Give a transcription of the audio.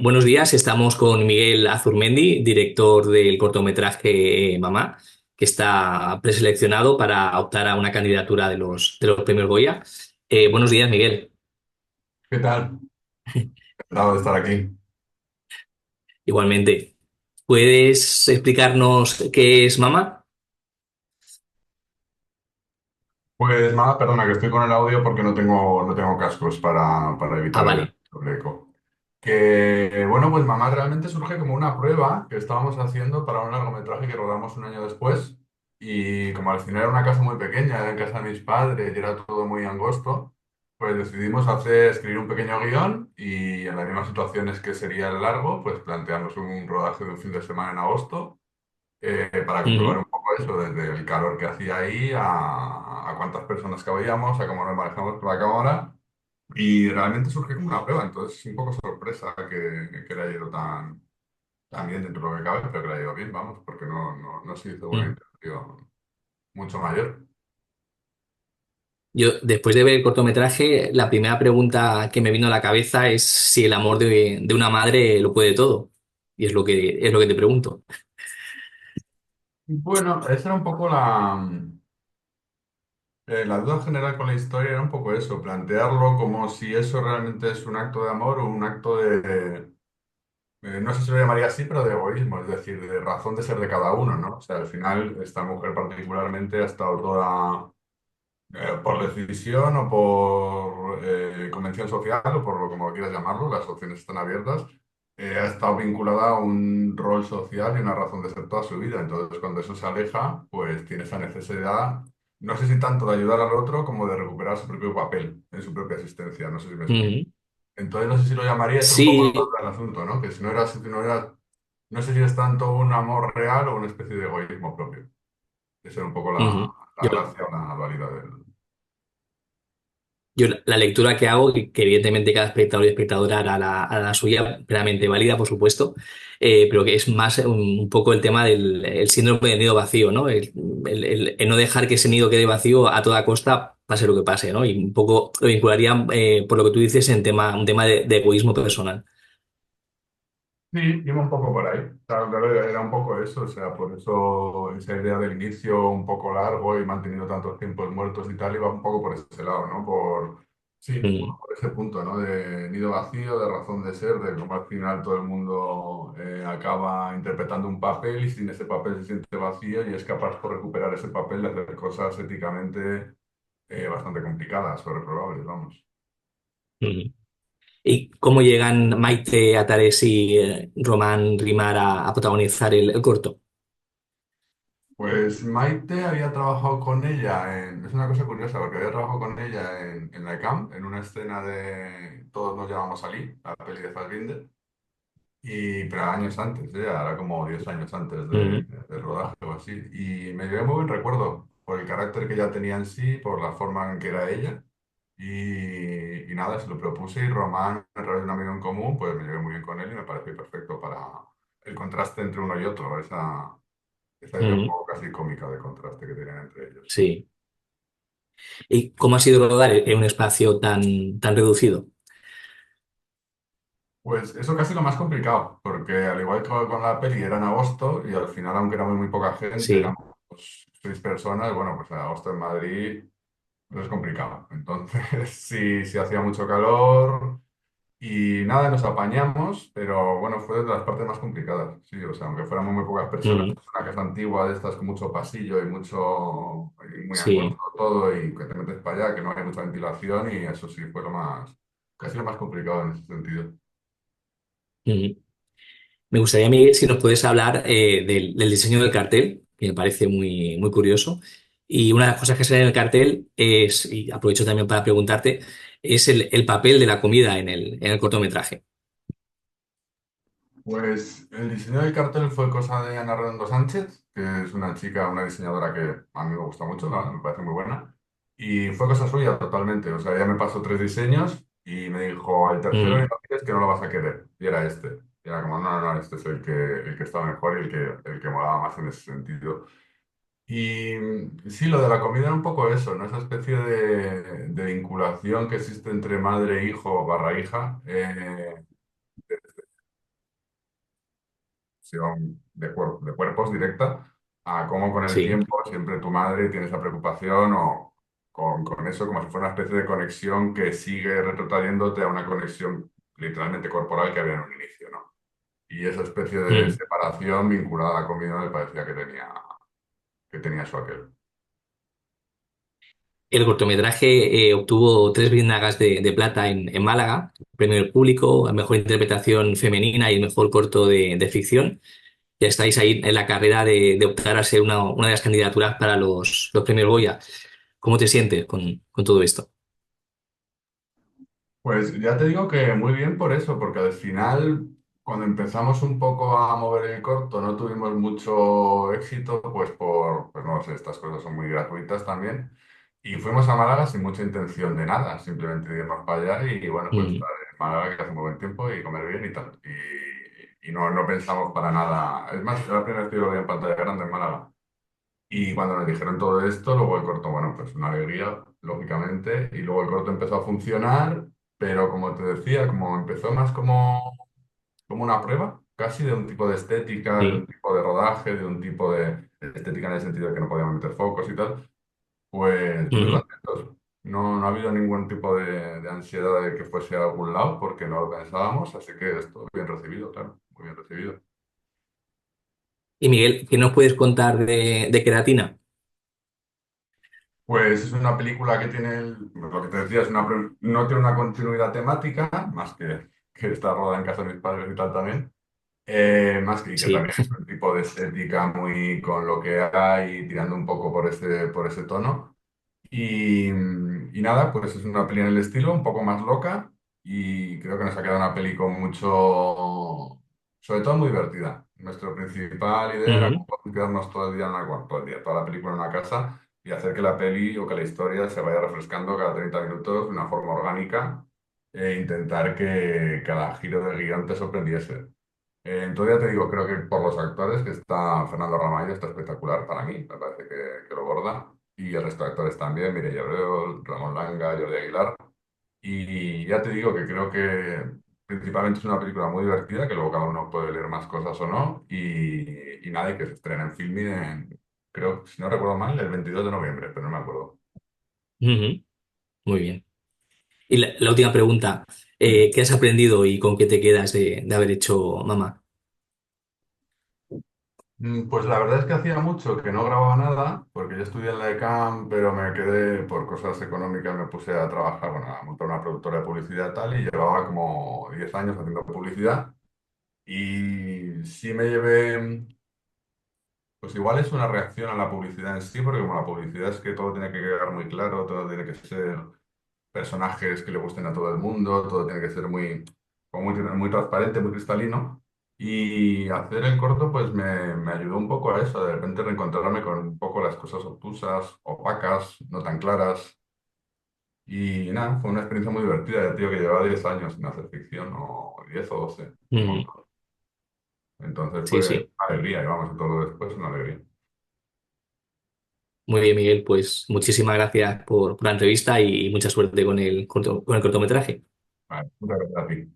Buenos días, estamos con Miguel Azurmendi, director del cortometraje Mamá, que está preseleccionado para optar a una candidatura de los premios Goya. Buenos días, Miguel. ¿Qué tal? Encantado de estar aquí. Igualmente, ¿puedes explicarnos qué es Mamá? Pues nada, perdona que estoy con el audio porque no tengo cascos para Ah, evitar vale. el eco. Que bueno, pues Mamá realmente surge como una prueba que estábamos haciendo para un largometraje que rodamos un año después. Y como al final era una casa muy pequeña, era en casa de mis padres y era todo muy angosto, pues decidimos escribir un pequeño guión y en las mismas situaciones que sería el largo, pues plantearnos un rodaje de un fin de semana en agosto para comprobar Ujú, un poco eso, desde el calor que hacía ahí a cuántas personas cabíamos, a cómo nos manejamos con la cámara. Y realmente surge como una prueba, entonces un poco sorpresa que le haya ido tan bien dentro de lo que cabe, pero que le haya ido bien, vamos, porque no se hizo una ujú. intención mucho mayor. Yo, después de ver el cortometraje, la primera pregunta que me vino a la cabeza es si el amor de una madre lo puede todo. Y es lo que te pregunto. Bueno, esa era un poco la duda general con la historia, era un poco eso, plantearlo como si eso realmente es un acto de amor o un acto no sé si lo llamaría así, pero de egoísmo, es decir, de razón de ser de cada uno, ¿no? O sea, al final, esta mujer particularmente ha estado toda por decisión o por convención social o por lo como quieras llamarlo, las opciones están abiertas, ha estado vinculada a un rol social y una razón de ser toda su vida. Entonces, cuando eso se aleja, pues tiene esa necesidad, no sé si tanto de ayudar al otro como de recuperar su propio papel en su propia existencia. No sé si me explico. Ujú. Entonces, no sé si lo llamaría, es un poco Sí. el asunto, ¿no? Que si no era, no sé si es tanto un amor real o una especie de egoísmo propio. Esa era un poco la, Ujú. la gracia o la dualidad del... Yo la lectura que hago, que evidentemente cada espectador y espectadora hará la suya, plenamente válida, por supuesto, pero que es más un poco el tema del el síndrome del nido vacío, ¿no? El no dejar que ese nido quede vacío a toda costa, pase lo que pase, ¿no? Y un poco lo vincularía, por lo que tú dices, un tema de egoísmo personal. Sí, iba un poco por ahí. Claro, claro, era un poco eso, o sea, por eso esa idea del inicio un poco largo y manteniendo tantos tiempos muertos y tal, iba un poco por ese lado, ¿no? Sí, un Mm, poco por ese punto, ¿no? De nido vacío, de razón de ser, de cómo al final todo el mundo acaba interpretando un papel y sin ese papel se siente vacío y es capaz por recuperar ese papel de hacer cosas éticamente bastante complicadas o reprobables, vamos. mm. ¿Y cómo llegan Maite Atares y Román Rimar a protagonizar el corto? Pues Maite había trabajado con ella es una cosa curiosa, porque había trabajado con ella en la ECAM, en una escena de Todos nos llamamos Ali, la peli de Fassbinder, pero años antes, era como 10 años antes Mm, del rodaje o así. Y me llevé muy buen recuerdo por el carácter que ella tenía en sí, por la forma en que era ella. Y nada, se lo propuse y Román, a través de un amigo en común, pues me llevé muy bien con él y me pareció perfecto para el contraste entre uno y otro, esa idea un mm, poco casi cómica de contraste que tienen entre ellos. sí. ¿Y cómo ha sido rodar en un espacio tan reducido? Pues eso casi lo más complicado, porque al igual que con la peli era en agosto y al final, aunque éramos muy poca gente, Sí. éramos 6 personas, bueno, pues en agosto en Madrid pues es complicado. Entonces sí hacía mucho calor y nada, nos apañamos, pero bueno, fue de las partes más complicadas, sí, o sea, aunque fuéramos muy pocas personas, Mm, es una casa antigua de estas con mucho pasillo y muy angosto sí. todo y que te metes para allá, que no hay mucha ventilación y eso sí fue casi lo más complicado en ese sentido. Mm. Me gustaría, Miguel, si nos puedes hablar del diseño del cartel, que me parece muy curioso. Y una de las cosas que sale en el cartel es, y aprovecho también para preguntarte, es el papel de la comida en el cortometraje. Pues el diseño del cartel fue cosa de Ana Redondo Sánchez, que es una chica, una diseñadora que a mí me gusta mucho, me parece muy buena. Y fue cosa suya totalmente. O sea, ella me pasó tres diseños y me dijo, el tercero ya Ujú, no quieres que no lo vas a querer. Y era este. Y era como, no, no, no, este es el que está mejor y el que molaba más en ese sentido. Y sí, lo de la comida era un poco eso, ¿no? Esa especie de vinculación que existe entre madre e hijo barra hija. De cuerpos directa a cómo con el sí. tiempo siempre tu madre tiene esa preocupación o con eso como si fuera una especie de conexión que sigue retrotrayéndote a una conexión literalmente corporal que había en un inicio, ¿no? Y esa especie de Ujú. separación vinculada a la comida me parecía que tenía su aquel. El cortometraje obtuvo tres biznagas de plata en Málaga, premio del público, a mejor interpretación femenina y el mejor corto de ficción. Ya estáis ahí en la carrera de optar a ser una de las candidaturas para los premios Goya. ¿Cómo te sientes con todo esto? Pues ya te digo que muy bien por eso, porque al final, cuando empezamos un poco a mover el corto, no tuvimos mucho éxito, pues no sé, estas cosas son muy gratuitas también. Y fuimos a Málaga sin mucha intención de nada, simplemente de irnos para allá y bueno, pues Mm, estar en Málaga que hace muy buen tiempo y comer bien y tal. Y no, no pensamos para nada. Es más, era la primera vez que yo lo vi en pantalla grande en Málaga. Y cuando nos dijeron todo esto, luego el corto, bueno, pues una alegría, lógicamente, y luego el corto empezó a funcionar, pero como te decía, como empezó más como una prueba, casi de un tipo de estética, de un sí. tipo de rodaje, de un tipo de estética en el sentido de que no podíamos meter focos y tal, pues muy Ujú. contentos. No, no ha habido ningún tipo de ansiedad de que fuese a algún lado, porque no lo pensábamos, así que esto bien recibido, claro, muy bien recibido. Y Miguel, ¿qué nos puedes contar de Queratina? Pues es una película que tiene, lo que te decía, no tiene una continuidad temática, más que está rodada en casa de mis padres y tal también, más que Sí. también es un tipo de estética muy con lo que hay, tirando un poco por ese tono. Y nada, pues es una peli en el estilo, un poco más loca, y creo que nos ha quedado una peli con mucho, sobre todo muy divertida. Nuestra principal idea era Ujú, como quedarnos todo el día todo el día, toda la película en una casa y hacer que la peli o que la historia se vaya refrescando cada 30 minutos de una forma orgánica e intentar que cada giro de guión te sorprendiese. Entonces ya te digo, creo que por los actores, que está Fernando Ramallo, está espectacular para mí, me parece que lo borda, y el resto de actores también, Mireia Abreu, Ramón Langa, Jordi Aguilar, y ya te digo que creo que principalmente es una película muy divertida, que luego cada uno puede leer más cosas o no, y nada, y que se estrena en Filmin creo, si no recuerdo mal, el 22 de noviembre, pero no me acuerdo. ujú. Muy bien. Y la última pregunta, Mm. ¿qué has aprendido y con qué te quedas de haber hecho mamá? Pues la verdad es que hacía mucho que no grababa nada, porque yo estudié en la ECAM, pero me quedé por cosas económicas, me puse a trabajar, bueno, a montar una productora de publicidad y tal, y llevaba como 10 años haciendo publicidad. Y sí me llevé, pues igual es una reacción a la publicidad en sí, porque como la publicidad es que todo tiene que quedar muy claro, todo tiene que ser personajes que le gusten a todo el mundo, todo tiene que ser como muy transparente, muy cristalino. Y hacer el corto pues me ayudó un poco a eso, de repente reencontrarme con un poco las cosas obtusas, opacas, no tan claras. Y nada, fue una experiencia muy divertida, ya tío, que llevaba 10 años sin hacer ficción, o 10 o 12 un Ujú. montón. Entonces Sí, fue sí. una alegría, y vamos, y todo lo después una alegría. Muy bien, Miguel, pues muchísimas gracias por la entrevista y mucha suerte con el cortometraje. Vale, muchas gracias a ti.